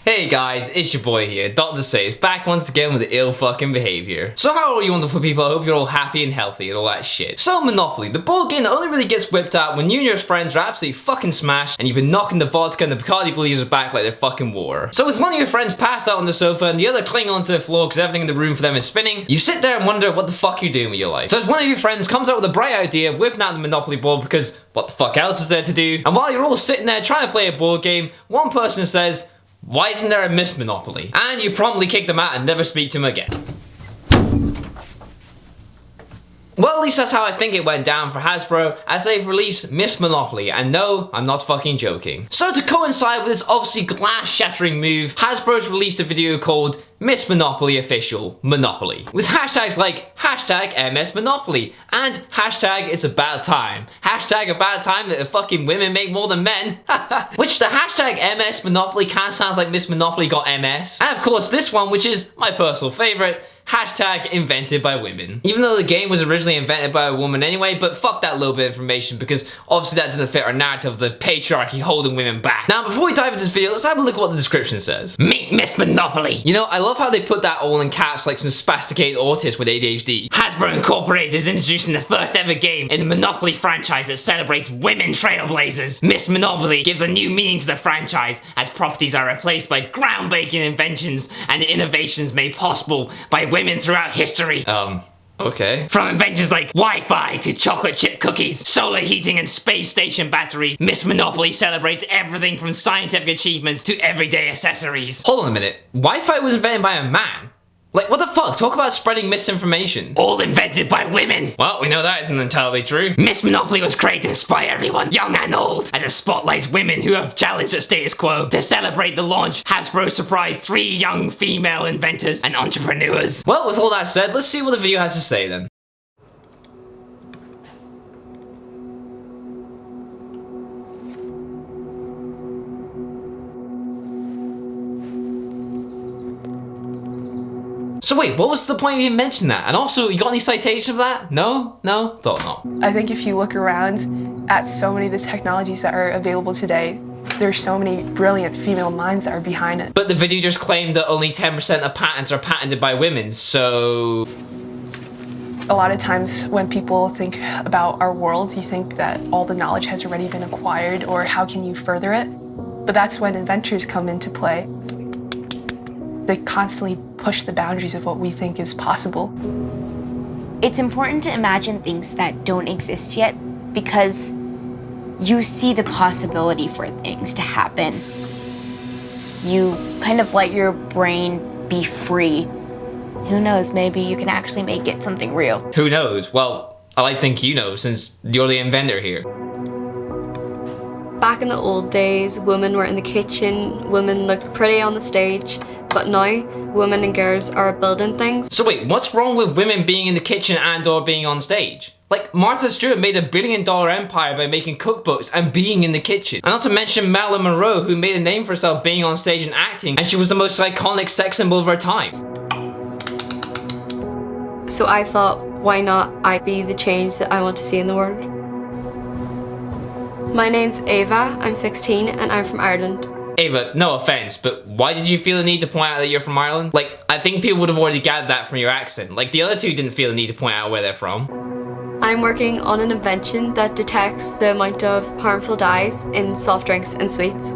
Hey guys, it's your boy here, Dr. Sage, back once again with the ill fucking behavior. So how are you wonderful people? I hope you're all happy and healthy and all that shit. So Monopoly, the board game that only really gets whipped out when you and your friends are absolutely fucking smashed and you've been knocking the vodka and the Bacardi Believers back like they're fucking water. So with one of your friends passed out on the sofa and the other clinging onto the floor because everything in the room for them is spinning, you sit there and wonder what the fuck you're doing with your life. So as one of your friends comes out with a bright idea of whipping out the Monopoly board because what the fuck else is there to do? And while you're all sitting there trying to play a board game, one person says, "Why isn't there a Miss Monopoly?" And you promptly kick them out and never speak to them again. Well, at least that's how I think it went down for Hasbro, as they've released Miss Monopoly, and no, I'm not fucking joking. So to coincide with this obviously glass-shattering move, Hasbro's released a video called Miss Monopoly Official Monopoly, with hashtags like hashtag MS Monopoly and hashtag it's about time, hashtag about time that the fucking women make more than men, which the hashtag MS Monopoly kind of sounds like Miss Monopoly got MS, and of course this one, which is my personal favorite, hashtag invented by women. Even though the game was originally invented by a woman anyway, but fuck that little bit of information because obviously that doesn't fit our narrative of the patriarchy holding women back. Now before we dive into this video, let's have a look at what the description says. Meet Miss Monopoly! You know, I love how they put that all in caps like some spasticated autist with ADHD. Hasbro Incorporated is introducing the first ever game in the Monopoly franchise that celebrates women trailblazers. Miss Monopoly gives a new meaning to the franchise as properties are replaced by groundbreaking inventions and innovations made possible by women throughout history. Okay. From inventions like Wi-Fi to chocolate chip cookies, solar heating and space station batteries, Miss Monopoly celebrates everything from scientific achievements to everyday accessories. Hold on a minute. Wi-Fi was invented by a man? Like, what the fuck? Talk about spreading misinformation. All invented by women. Well, we know that isn't entirely true. Miss Monopoly was created to inspire everyone, young and old, as it spotlights women who have challenged the status quo. To celebrate the launch, Hasbro surprised 3 young female inventors and entrepreneurs. Well, with all that said, let's see what the video has to say then. So wait, what was the point of even mentioning that? And also, you got any citation of that? No? No? Thought not. I think if you look around at so many of the technologies that are available today, there's so many brilliant female minds that are behind it. But the video just claimed that only 10% of patents are patented by women, so... A lot of times when people think about our worlds, you think that all the knowledge has already been acquired, or how can you further it? But that's when inventors come into play. They constantly push the boundaries of what we think is possible. It's important to imagine things that don't exist yet because you see the possibility for things to happen. You kind of let your brain be free. Who knows, maybe you can actually make it something real. Who knows? Well, I like to think you know since you're the inventor here. Back in the old days, women were in the kitchen, women looked pretty on the stage, but now, women and girls are building things. So wait, what's wrong with women being in the kitchen and or being on stage? Like, Martha Stewart made $1 billion empire by making cookbooks and being in the kitchen. And not to mention Marilyn Monroe, who made a name for herself being on stage and acting, and she was the most iconic sex symbol of her time. So I thought, why not I be the change that I want to see in the world? My name's Ava, I'm 16 and I'm from Ireland. Ava, no offense, but why did you feel the need to point out that you're from Ireland? Like, I think people would have already gathered that from your accent. Like, the other two didn't feel the need to point out where they're from. I'm working on an invention that detects the amount of harmful dyes in soft drinks and sweets.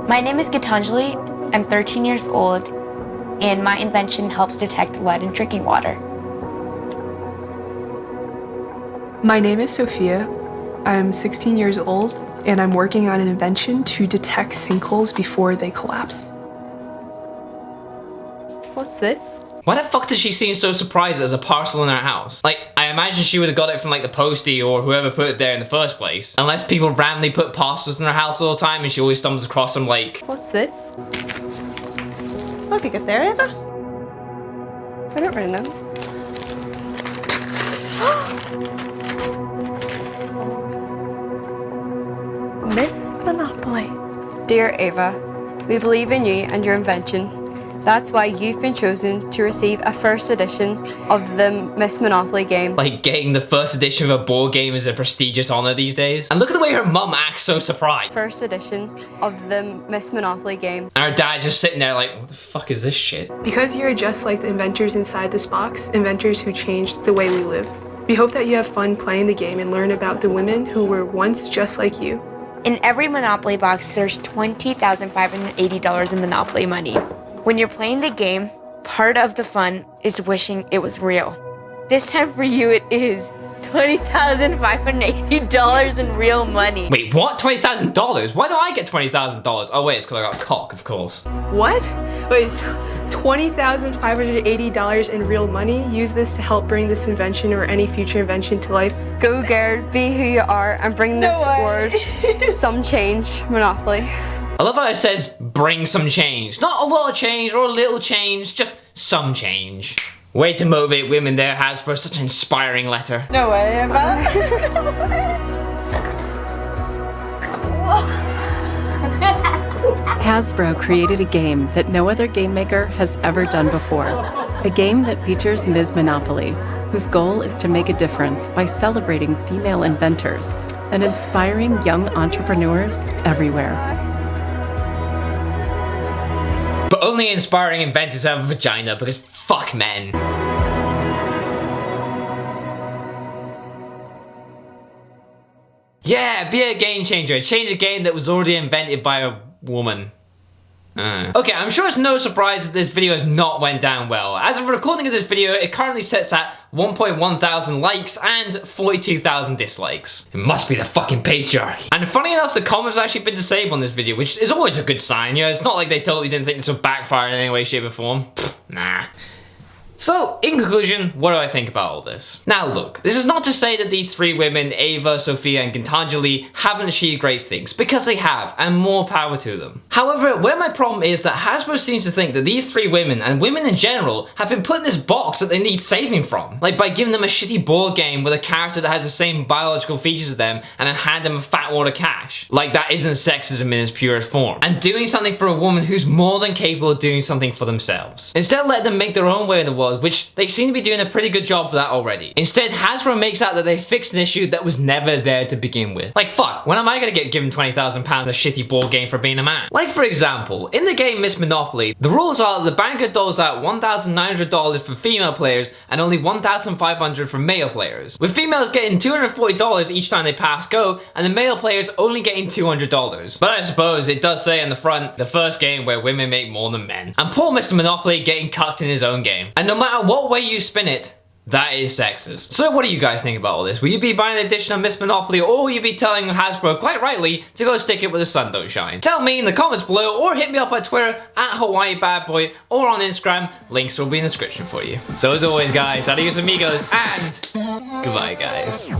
My name is Gitanjali, I'm 13 years old, and my invention helps detect lead in drinking water. My name is Sophia. I'm 16 years old, and I'm working on an invention to detect sinkholes before they collapse. What's this? Why the fuck does she seem so surprised there's a parcel in her house? Like, I imagine she would have got it from like the postie or whoever put it there in the first place. Unless people randomly put parcels in her house all the time and she always stumbles across them like... What's this? Hope you get there, Ava. I don't really know. Miss Monopoly. Dear Ava, we believe in you and your invention. That's why you've been chosen to receive a first edition of the Miss Monopoly game. Like, getting the first edition of a board game is a prestigious honor these days. And look at the way her mum acts so surprised. First edition of the Miss Monopoly game. And her dad just sitting there like, what the fuck is this shit? Because you're just like the inventors inside this box, inventors who changed the way we live. We hope that you have fun playing the game and learn about the women who were once just like you. In every Monopoly box, there's $20,580 in Monopoly money. When you're playing the game, part of the fun is wishing it was real. This time for you, it is $20,580 in real money. Wait, what? $20,000? Why do I get $20,000? Oh wait, it's because I got a cock, of course. What? Wait, $20,580 in real money? Use this to help bring this invention or any future invention to life. Go Gerd, be who you are and bring this world some change, Monopoly. I love how it says, bring some change. Not a lot of change or a little change, just some change. Way to motivate women there, Hasbro. Such an inspiring letter. No way, Emma. Hasbro created a game that no other game maker has ever done before. A game that features Ms. Monopoly, whose goal is to make a difference by celebrating female inventors and inspiring young entrepreneurs everywhere. But only inspiring inventors have a vagina because fuck men. Yeah, be a game changer. Change a game that was already invented by a woman. Okay, I'm sure it's no surprise that this video has not went down well. As of recording of this video, it currently sits at 1.1 thousand likes and 42,000 dislikes. It must be the fucking patriarchy. And funny enough, the comments have actually been disabled on this video, which is always a good sign. You know, it's not like they totally didn't think this would backfire in any way, shape, or form. Pfft, nah. So, in conclusion, what do I think about all this? Now look, this is not to say that these three women, Ava, Sophia, and Gitanjali, haven't achieved great things, because they have, and more power to them. However, where my problem is that Hasbro seems to think that these three women, and women in general, have been put in this box that they need saving from. Like by giving them a shitty board game with a character that has the same biological features as them, and then hand them a fat wad of cash. Like that isn't sexism in its purest form. And doing something for a woman who's more than capable of doing something for themselves. Instead, let them make their own way in the world, which they seem to be doing a pretty good job of that already. Instead, Hasbro makes out that they fixed an issue that was never there to begin with. Like fuck, when am I gonna get given £20,000 a shitty board game for being a man? Like for example, in the game Miss Monopoly, the rules are that the banker doles out $1,900 for female players and only $1,500 for male players. With females getting $240 each time they pass go, and the male players only getting $200. But I suppose it does say on the front, the first game where women make more than men. And poor Mr. Monopoly getting cucked in his own game. And no matter what way you spin it, that is sexist. So what do you guys think about all this? Will you be buying an edition of Miss Monopoly, or will you be telling Hasbro, quite rightly, to go stick it where the sun don't shine? Tell me in the comments below, or hit me up on Twitter, @HawaiiBadBoy, or on Instagram. Links will be in the description for you. So as always guys, adios amigos, and goodbye guys.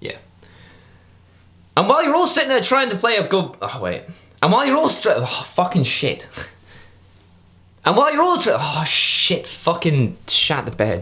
Yeah. And while you're all sitting there trying to play a good... Oh, wait. And while you're all... Oh, fucking shit. And while you're all... Oh, shit. Fucking shat the bed.